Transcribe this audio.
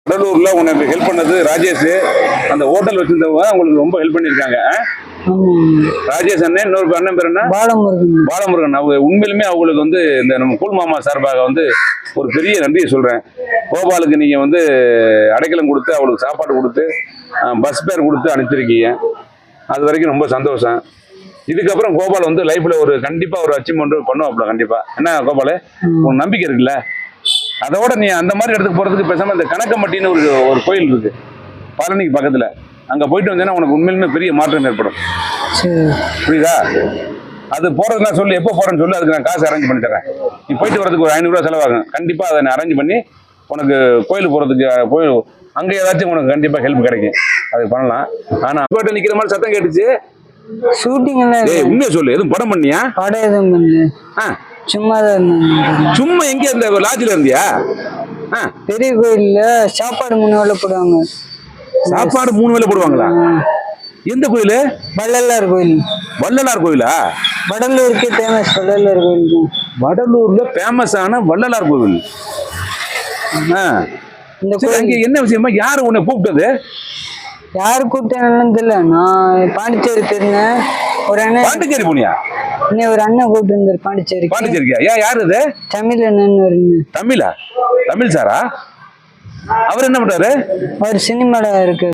கடலூர்ல உனக்கு ஹெல்ப் பண்ணது ராஜேஷ். அந்த ஹோட்டல் வச்சிருந்தவங்க உங்களுக்கு ரொம்ப ஹெல்ப் பண்ணிருக்காங்க. ராஜேஷ் அண்ணன், இன்னொரு அண்ணன் பேர் என்ன? பாலமுருகன். அவங்க உண்மையிலுமே அவங்களுக்கு வந்து இந்த நம்ம கூல் மாமா சார்பாக வந்து ஒரு பெரிய நன்றியை சொல்றேன். கோபாலுக்கு நீங்க வந்து அடைக்கலம் கொடுத்து அவளுக்கு சாப்பாடு கொடுத்து பஸ் பேர் கொடுத்து அனுப்பிச்சிருக்கீங்க. அது வரைக்கும் ரொம்ப சந்தோஷம். இதுக்கப்புறம் கோபால் வந்து லைஃப்ல ஒரு கண்டிப்பா ஒரு அச்சீவ்மெண்ட் பண்ணுவாப்ல கண்டிப்பா. என்ன கோபால், உன் நம்பிக்கை இருக்குல்ல? அதோட நீ அந்த மாதிரி இடத்துக்கு போறதுக்கு பேசாம இந்த கணக்கம்பட்டின்னு ஒரு கோயில் இருக்கு பழனிக்கு பக்கத்துல, அங்க போயிட்டு வந்தேன்னா உனக்கு உண்மையிலுமே பெரிய மாற்றம் ஏற்படும். புரியுதா? அது போறதுனா சொல்லு, எப்போ போறேன்னு சொல்லு, அதுக்கு நான் காசு அரேஞ்ச் பண்ணி தரேன். நீ போயிட்டு வரதுக்கு ஒரு 500 ரூபா செலவாகும். கண்டிப்பா அதை நான் அரேஞ்ச் பண்ணி உனக்கு கோயிலுக்கு போறதுக்கு போய் அங்க ஏதாச்சும் உனக்கு கண்டிப்பா ஹெல்ப் கிடைக்கும். அது பண்ணலாம். ஆனா போயிட்டு நிக்கிற மாதிரி சத்தம் கேட்டுச்சு. ஷூட்டிங் உண்மையை சொல்லு, எதுவும் படம் பண்ணியா? படம் எதுவும் பண்ணல, சும்மா தான். சும்மா எங்க இருந்த? லாட்ஜ்ல இருந்தியா? பெரிய கோயில்ல சாப்பாடு 3 வேளை போடுவாங்க. சாப்பாடு 3 வேளை போடுவாங்களா? எந்த கோயிலு? வள்ளலார் கோயில். வள்ளலார் கோயிலா? வடலூருக்கே ஃபேமஸ் வள்ளலார் கோயில். வடலூர்ல ஃபேமஸ் ஆன வள்ளலார் கோவில். அங்க என்ன விஷயமா? யாரு உன்னை கூப்பிட்டது? யாரு கூப்பிட்டேன்னு தெரியல. நான் பாண்டிச்சேரி தெரிஞ்சேன். ஒரு அண்ணன். பாண்டிச்சேரி போனியா? ஒரு அண்ணன் கூப்பிட்டு இருந்தாரு பாண்டிச்சேரி. பாண்டிச்சேரிக்கா? யாரு இது? தமிழ் அண்ணன். தமிழா? தமிழ் சாரா? அவர் என்ன பண்றாரு? அவர் சினிமால இருக்கு.